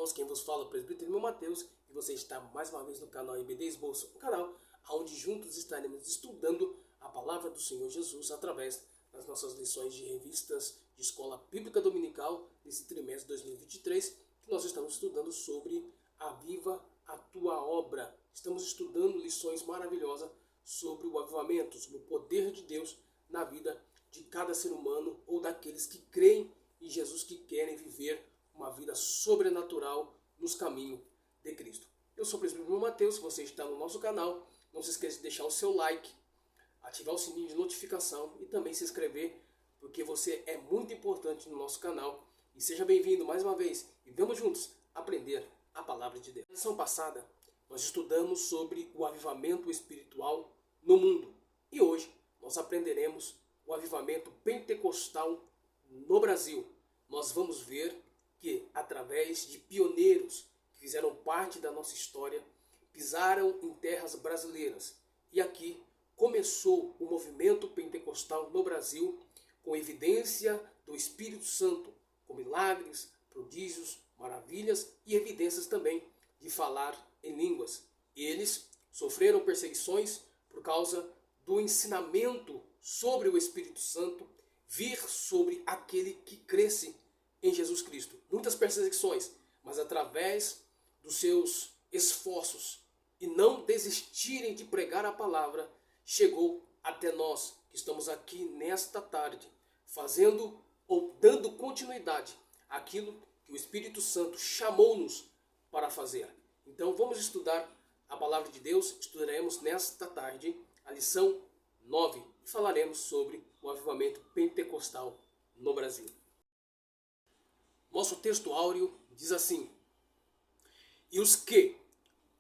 irmãos, quem vos fala é o presbítero Mateus e você está mais uma vez no canal IBD Esboço, um canal onde juntos estaremos estudando a palavra do Senhor Jesus através das nossas lições de revistas de Escola Bíblica Dominical desse trimestre 2023, que nós estamos estudando sobre Aviva a Tua Obra. Estamos estudando lições maravilhosas sobre o avivamento, sobre o poder de Deus na vida de cada ser humano ou daqueles que creem em Jesus, que querem viver uma vida sobrenatural nos caminhos de Cristo. Eu sou o presbítero Mateus, se você está no nosso canal, não se esqueça de deixar o seu like, ativar o sininho de notificação e também se inscrever, porque você é muito importante no nosso canal. E seja bem-vindo mais uma vez e vamos juntos aprender a palavra de Deus. Na lição passada, nós estudamos sobre o avivamento espiritual no mundo. E hoje nós aprenderemos o avivamento pentecostal no Brasil. Nós vamos ver que, através de pioneiros que fizeram parte da nossa história, pisaram em terras brasileiras. E aqui começou o movimento pentecostal no Brasil, com evidência do Espírito Santo, com milagres, prodígios, maravilhas e evidências também de falar em línguas. Eles sofreram perseguições por causa do ensinamento sobre o Espírito Santo vir sobre aquele que cresce em Jesus Cristo. Muitas perseguições, mas através dos seus esforços e não desistirem de pregar a palavra, chegou até nós que estamos aqui nesta tarde, fazendo ou dando continuidade àquilo que o Espírito Santo chamou-nos para fazer. Então vamos estudar a palavra de Deus. Estudaremos nesta tarde a lição 9 e falaremos sobre o avivamento pentecostal no Brasil. Nosso texto áureo diz assim: e os que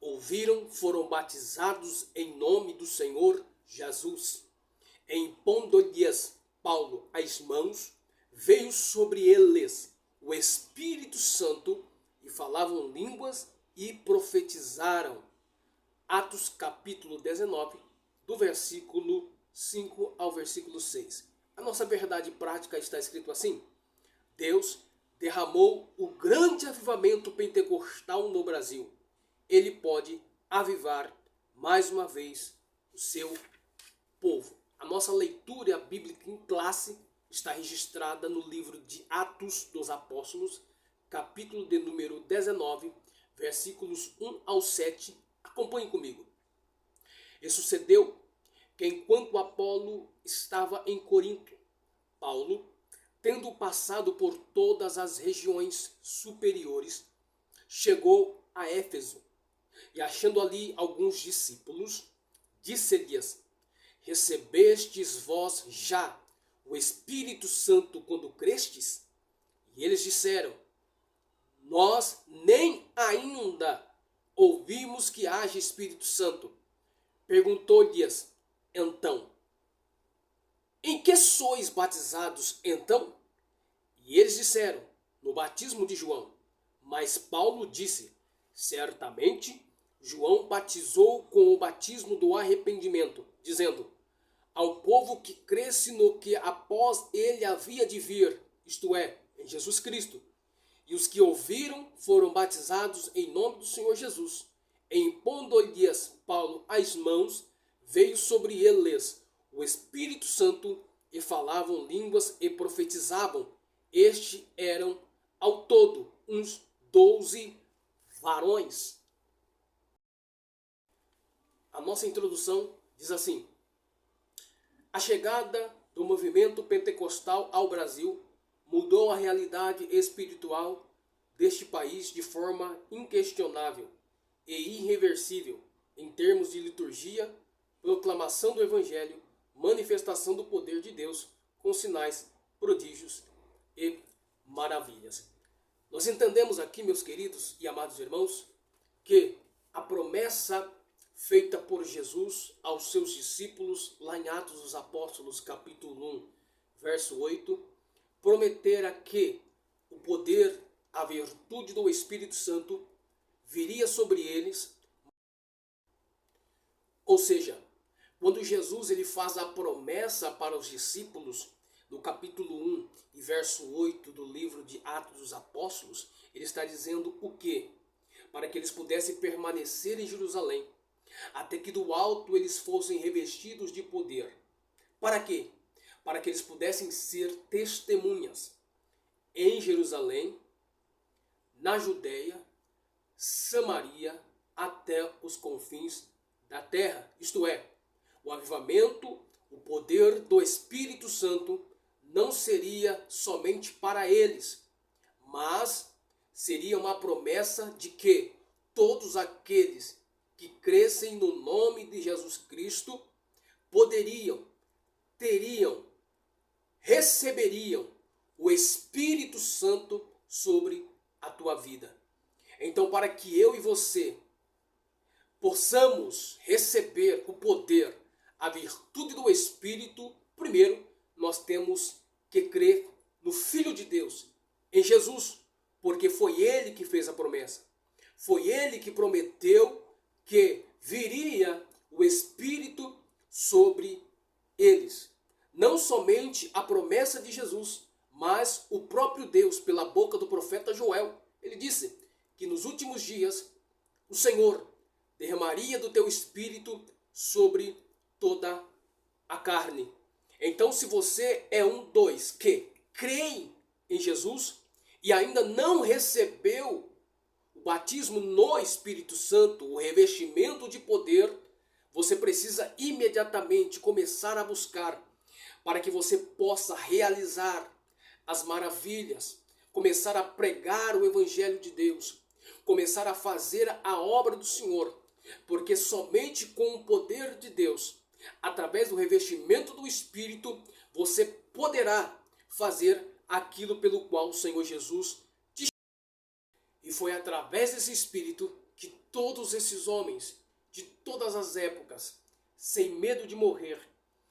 ouviram foram batizados em nome do Senhor Jesus. E impondo-lhes Paulo as mãos, veio sobre eles o Espírito Santo e falavam línguas e profetizaram. Atos capítulo 19, do versículo 5 ao versículo 6. A nossa verdade prática está escrito assim: Deus derramou o grande avivamento pentecostal no Brasil. Ele pode avivar mais uma vez o seu povo. A nossa leitura bíblica em classe está registrada no livro de Atos dos Apóstolos, capítulo de número 19, versículos 1 ao 7. Acompanhe comigo. E sucedeu que enquanto Apolo estava em Corinto, Paulo, tendo passado por todas as regiões superiores, chegou a Éfeso, e achando ali alguns discípulos, disse-lhes: recebestes vós já o Espírito Santo quando crestes? E eles disseram: nós nem ainda ouvimos que haja Espírito Santo. Perguntou-lhes então: em que sois batizados então? E eles disseram: no batismo de João. Mas Paulo disse: certamente João batizou com o batismo do arrependimento, dizendo: ao povo que cresce no que após ele havia de vir, isto é, em Jesus Cristo. E os que ouviram foram batizados em nome do Senhor Jesus. E impondo-lhes Paulo as mãos, veio sobre eles o Espírito Santo e falavam línguas e profetizavam. Estes eram ao todo uns 12 varões. A nossa introdução diz assim: a chegada do movimento pentecostal ao Brasil mudou a realidade espiritual deste país de forma inquestionável e irreversível em termos de liturgia, proclamação do Evangelho, manifestação do poder de Deus com sinais, prodígios e maravilhas. Nós entendemos aqui, meus queridos e amados irmãos, que a promessa feita por Jesus aos seus discípulos, lá em Atos dos Apóstolos, capítulo 1, verso 8, prometera que o poder, a virtude do Espírito Santo viria sobre eles. Ou seja, quando Jesus ele faz a promessa para os discípulos no capítulo 1 e verso 8 do livro de Atos dos Apóstolos, ele está dizendo o quê? Para que eles pudessem permanecer em Jerusalém, até que do alto eles fossem revestidos de poder. Para quê? Para que eles pudessem ser testemunhas em Jerusalém, na Judéia, Samaria, até os confins da terra. Isto é, o avivamento, o poder do Espírito Santo não seria somente para eles, mas seria uma promessa de que todos aqueles que crescem no nome de Jesus Cristo receberiam o Espírito Santo sobre a tua vida. Então, para que eu e você possamos receber o poder, a virtude do Espírito, primeiro nós temos que crer no Filho de Deus, em Jesus, porque foi Ele que fez a promessa. Foi Ele que prometeu que viria o Espírito sobre eles. Não somente a promessa de Jesus, mas o próprio Deus, pela boca do profeta Joel. Ele disse que nos últimos dias o Senhor derramaria do teu Espírito sobre toda a carne. Então, se você é dos que creem em Jesus e ainda não recebeu o batismo no Espírito Santo, o revestimento de poder, você precisa imediatamente começar a buscar para que você possa realizar as maravilhas, começar a pregar o Evangelho de Deus, começar a fazer a obra do Senhor, porque somente com o poder de Deus, através do revestimento do Espírito, você poderá fazer aquilo pelo qual o Senhor Jesus te chamou. E foi através desse Espírito que todos esses homens, de todas as épocas, sem medo de morrer,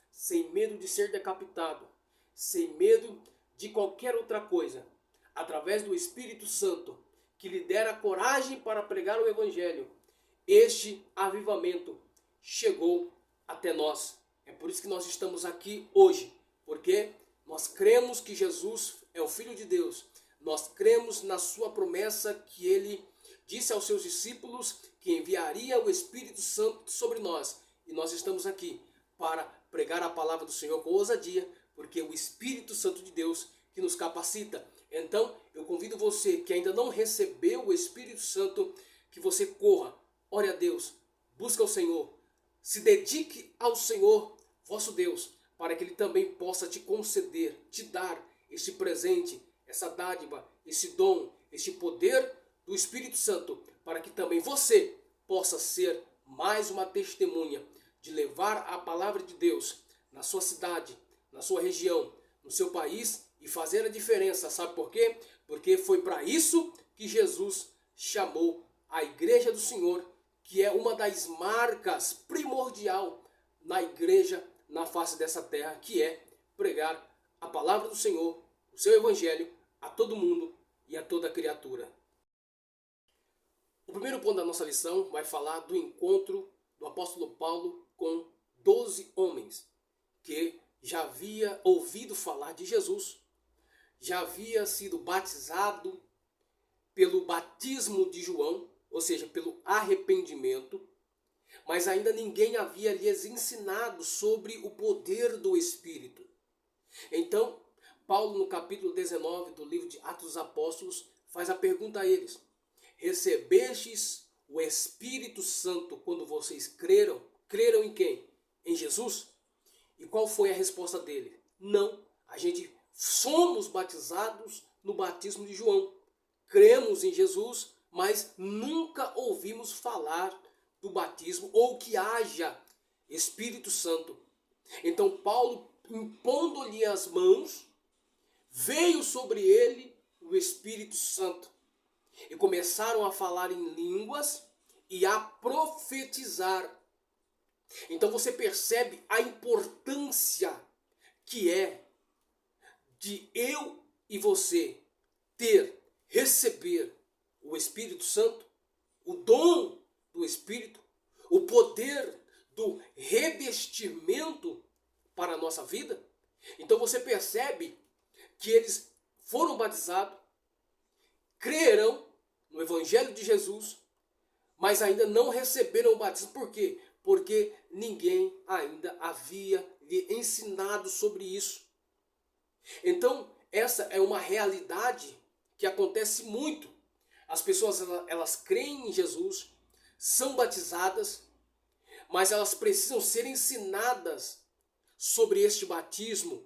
sem medo de ser decapitado, sem medo de qualquer outra coisa, através do Espírito Santo, que lhe dera coragem para pregar o Evangelho, este avivamento chegou até nós. É por isso que nós estamos aqui hoje, porque nós cremos que Jesus é o Filho de Deus. Nós cremos na sua promessa que ele disse aos seus discípulos que enviaria o Espírito Santo sobre nós. E nós estamos aqui para pregar a palavra do Senhor com ousadia, porque é o Espírito Santo de Deus que nos capacita. Então, eu convido você que ainda não recebeu o Espírito Santo, que você corra, ore a Deus, busque ao Senhor, se dedique ao Senhor, vosso Deus, para que Ele também possa te conceder, te dar este presente, essa dádiva, esse dom, este poder do Espírito Santo, para que também você possa ser mais uma testemunha de levar a palavra de Deus na sua cidade, na sua região, no seu país e fazer a diferença. Sabe por quê? Porque foi para isso que Jesus chamou a igreja do Senhor, que é uma das marcas primordial na igreja na face dessa terra, que é pregar a palavra do Senhor, o seu evangelho a todo mundo e a toda criatura. O primeiro ponto da nossa lição vai falar do encontro do apóstolo Paulo com 12 homens que já havia ouvido falar de Jesus, já havia sido batizado pelo batismo de João, ou seja, pelo arrependimento, mas ainda ninguém havia lhes ensinado sobre o poder do Espírito. Então, Paulo, no capítulo 19 do livro de Atos dos Apóstolos, faz a pergunta a eles: recebestes o Espírito Santo quando vocês creram? Creram em quem? Em Jesus? E qual foi a resposta dele? Não, a gente somos batizados no batismo de João. Cremos em Jesus, mas nunca ouvimos falar do batismo ou que haja Espírito Santo. Então Paulo, impondo-lhe as mãos, veio sobre ele o Espírito Santo. E começaram a falar em línguas e a profetizar. Então você percebe a importância que é de eu e você receber o Espírito Santo, o dom do Espírito, o poder do revestimento para a nossa vida. Então você percebe que eles foram batizados, creram no Evangelho de Jesus, mas ainda não receberam o batismo. Por quê? Porque ninguém ainda havia lhe ensinado sobre isso. Então, essa é uma realidade que acontece muito. As pessoas elas creem em Jesus, são batizadas, mas elas precisam ser ensinadas sobre este batismo,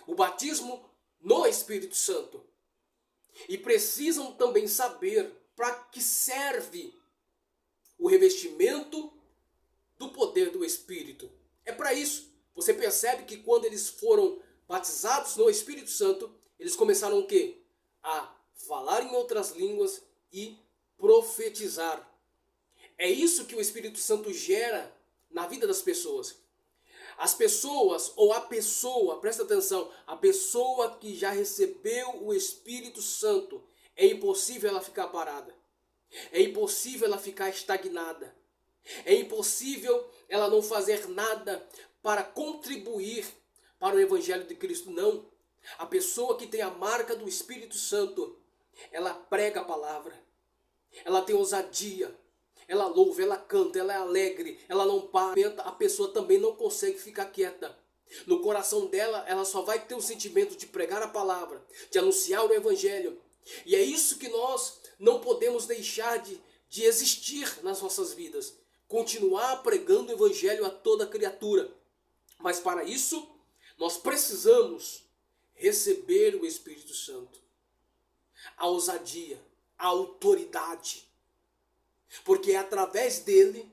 o batismo no Espírito Santo. E precisam também saber para que serve o revestimento do poder do Espírito. É para isso. Você percebe que quando eles foram batizados no Espírito Santo, eles começaram o quê? A falar em outras línguas e profetizar. É isso que o Espírito Santo gera na vida das pessoas. As pessoas, ou a pessoa, presta atenção, a pessoa que já recebeu o Espírito Santo, é impossível ela ficar parada. É impossível ela ficar estagnada. É impossível ela não fazer nada para contribuir para o Evangelho de Cristo. Não. A pessoa que tem a marca do Espírito Santo, ela prega a palavra. Ela tem ousadia. Ela louva, ela canta, ela é alegre, ela não para. A pessoa também não consegue ficar quieta. No coração dela, ela só vai ter o sentimento de pregar a palavra, de anunciar o Evangelho. E é isso que nós não podemos deixar de existir nas nossas vidas. Continuar pregando o Evangelho a toda criatura. Mas para isso, nós precisamos receber o Espírito Santo. A ousadia, a autoridade. Porque é através dele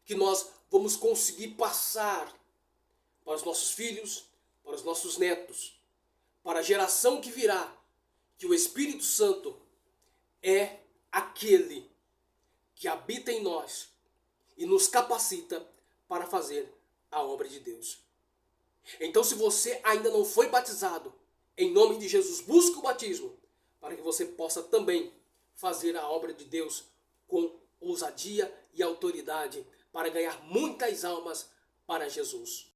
que nós vamos conseguir passar para os nossos filhos, para os nossos netos, para a geração que virá, que o Espírito Santo é aquele que habita em nós e nos capacita para fazer a obra de Deus. Então, se você ainda não foi batizado, em nome de Jesus, busque o batismo, para que você possa também fazer a obra de Deus com ousadia e autoridade, para ganhar muitas almas para Jesus.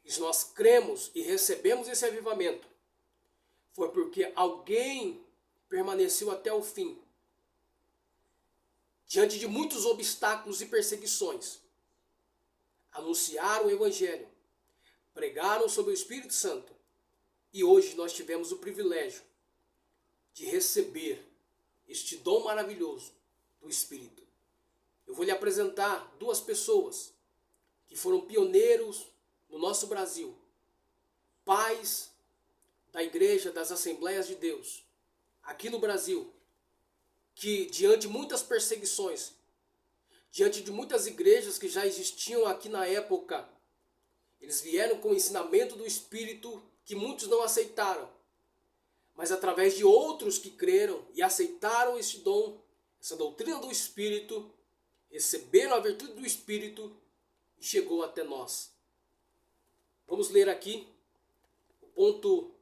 E se nós cremos e recebemos esse avivamento, foi porque alguém permaneceu até o fim, diante de muitos obstáculos e perseguições. Anunciaram o Evangelho, pregaram sobre o Espírito Santo, e hoje nós tivemos o privilégio de receber este dom maravilhoso do Espírito. Eu vou lhe apresentar duas pessoas que foram pioneiros no nosso Brasil, pais da igreja, das Assembleias de Deus, aqui no Brasil, que diante de muitas perseguições, diante de muitas igrejas que já existiam aqui na época, eles vieram com o ensinamento do Espírito que muitos não aceitaram. Mas através de outros que creram e aceitaram este dom, essa doutrina do Espírito, receberam a virtude do Espírito e chegou até nós. Vamos ler aqui o ponto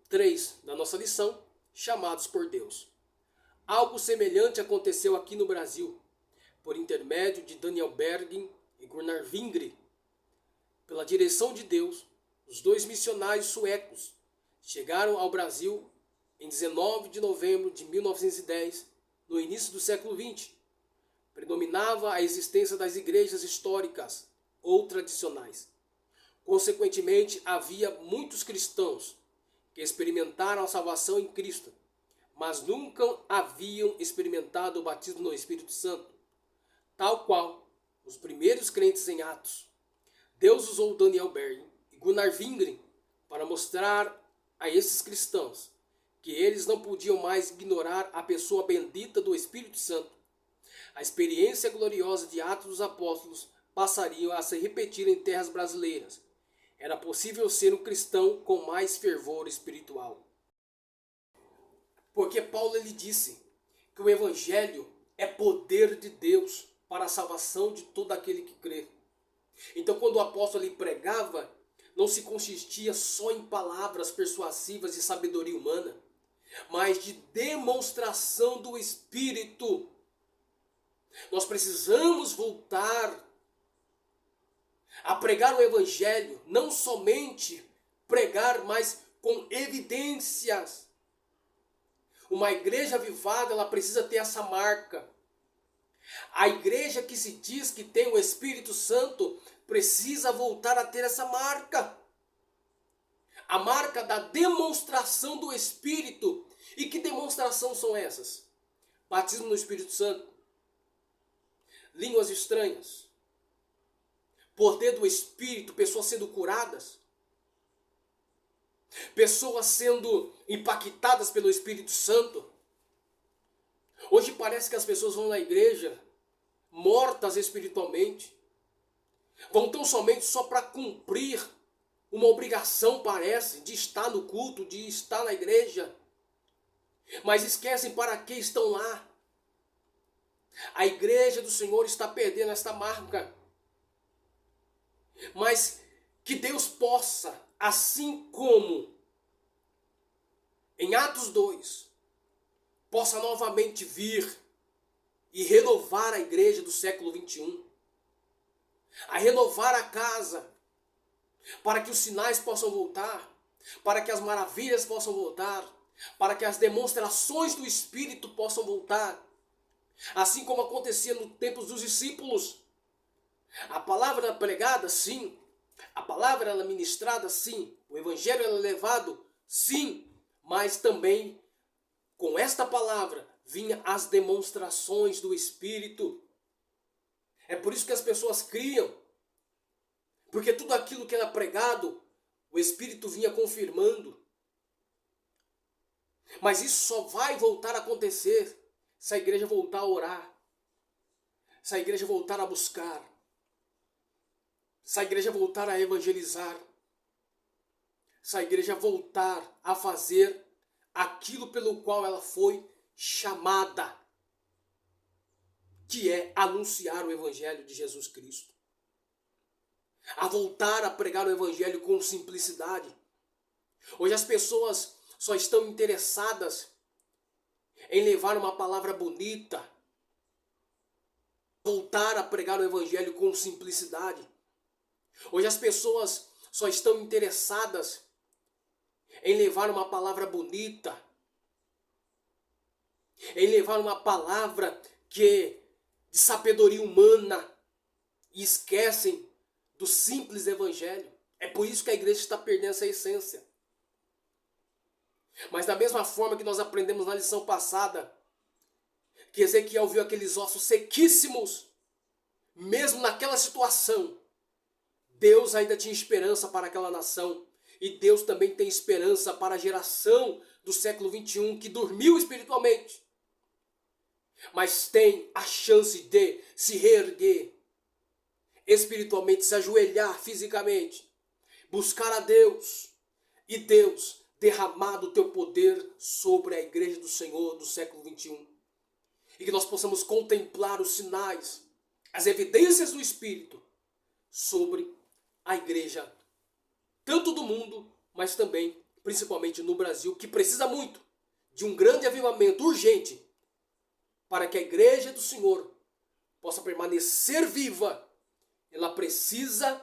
3 da nossa lição, chamados por Deus. Algo semelhante aconteceu aqui no Brasil, por intermédio de Daniel Bergin e Gunnar Wingre. Pela direção de Deus, os dois missionários suecos chegaram ao Brasil em 19 de novembro de 1910, no início do século XX. Predominava a existência das igrejas históricas ou tradicionais. Consequentemente, havia muitos cristãos que experimentaram a salvação em Cristo, mas nunca haviam experimentado o batismo no Espírito Santo, tal qual os primeiros crentes em Atos. Deus usou Daniel Bergin e Gunnar Wingren para mostrar a esses cristãos que eles não podiam mais ignorar a pessoa bendita do Espírito Santo. A experiência gloriosa de Atos dos Apóstolos passaria a se repetir em terras brasileiras. Era possível ser um cristão com mais fervor espiritual. Porque Paulo ele disse que o Evangelho é poder de Deus para a salvação de todo aquele que crê. Então quando o apóstolo ele pregava, não se consistia só em palavras persuasivas de sabedoria humana, mas de demonstração do Espírito. Nós precisamos voltar a pregar o evangelho, não somente pregar, mas com evidências. Uma igreja avivada, ela precisa ter essa marca. A igreja que se diz que tem o Espírito Santo precisa voltar a ter essa marca. A marca da demonstração do Espírito. E que demonstração são essas? Batismo no Espírito Santo, línguas estranhas, poder do Espírito, pessoas sendo curadas, pessoas sendo impactadas pelo Espírito Santo. Hoje parece que as pessoas vão na igreja mortas espiritualmente, vão tão somente só para cumprir uma obrigação, parece, de estar no culto, de estar na igreja, mas esquecem para que estão lá. A igreja do Senhor está perdendo esta marca. Mas que Deus possa, assim como em Atos 2, possa novamente vir e renovar a igreja do século 21. A renovar a casa, para que os sinais possam voltar, para que as maravilhas possam voltar, para que as demonstrações do Espírito possam voltar. Assim como acontecia no tempo dos discípulos. A palavra era pregada, sim. A palavra era ministrada, sim. O evangelho era levado, sim. Mas também, com esta palavra, vinha as demonstrações do Espírito. É por isso que as pessoas criam. Porque tudo aquilo que era pregado, o Espírito vinha confirmando. Mas isso só vai voltar a acontecer se a igreja voltar a orar, se a igreja voltar a buscar, se a igreja voltar a evangelizar, se a igreja voltar a fazer aquilo pelo qual ela foi chamada, que é anunciar o evangelho de Jesus Cristo. A voltar a pregar o evangelho com simplicidade. Hoje as pessoas só estão interessadas em levar uma palavra bonita, voltar a pregar o evangelho com simplicidade. Hoje as pessoas só estão interessadas em levar uma palavra bonita, em levar uma palavra que de sabedoria humana, e esquecem do simples evangelho. É por isso que a igreja está perdendo essa essência. Mas da mesma forma que nós aprendemos na lição passada, que Ezequiel viu aqueles ossos sequíssimos, mesmo naquela situação, Deus ainda tinha esperança para aquela nação. E Deus também tem esperança para a geração do século 21 que dormiu espiritualmente, mas tem a chance de se reerguer espiritualmente, se ajoelhar fisicamente, buscar a Deus, e Deus derramar do teu poder sobre a igreja do Senhor do século 21. E que nós possamos contemplar os sinais, as evidências do Espírito sobre a igreja, tanto do mundo, mas também, principalmente no Brasil, que precisa muito de um grande avivamento urgente para que a igreja do Senhor possa permanecer viva. Ela precisa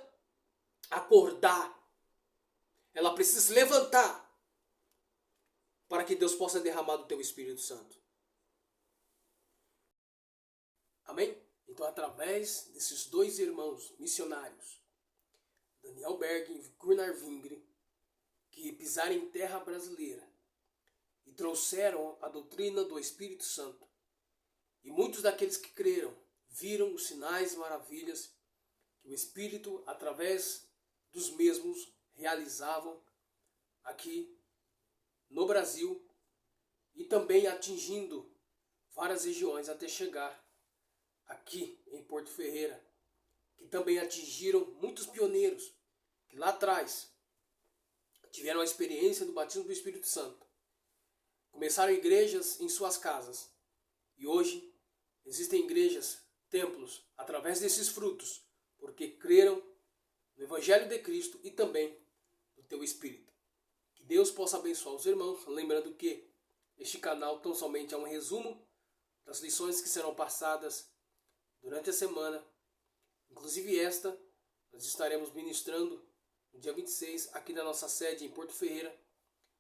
acordar, ela precisa se levantar para que Deus possa derramar do teu Espírito Santo. Amém? Então, através desses dois irmãos missionários, Daniel Berg e Gunnar Vingre, que pisaram em terra brasileira e trouxeram a doutrina do Espírito Santo, e muitos daqueles que creram viram os sinais e maravilhas que o Espírito, através dos mesmos, realizavam aqui no Brasil e também atingindo várias regiões até chegar aqui em Porto Ferreira, que também atingiram muitos pioneiros que lá atrás tiveram a experiência do batismo do Espírito Santo. Começaram igrejas em suas casas e hoje existem igrejas, templos, através desses frutos, porque creram no Evangelho de Cristo e também no teu Espírito. Que Deus possa abençoar os irmãos, lembrando que este canal tão somente é um resumo das lições que serão passadas durante a semana. Inclusive esta, Nós estaremos ministrando no dia 26 aqui na nossa sede em Porto Ferreira,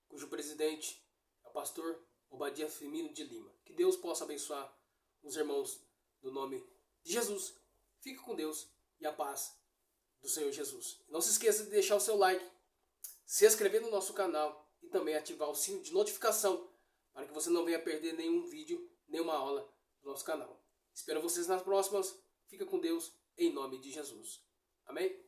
cujo presidente é o pastor Obadia Firmino de Lima. Que Deus possa abençoar os irmãos no nome de Jesus. Fique com Deus e a paz do Senhor Jesus. Não se esqueça de deixar o seu like, se inscrever no nosso canal e também ativar o sino de notificação para que você não venha perder nenhum vídeo, nenhuma aula do nosso canal. Espero vocês nas próximas. Fica com Deus em nome de Jesus. Amém?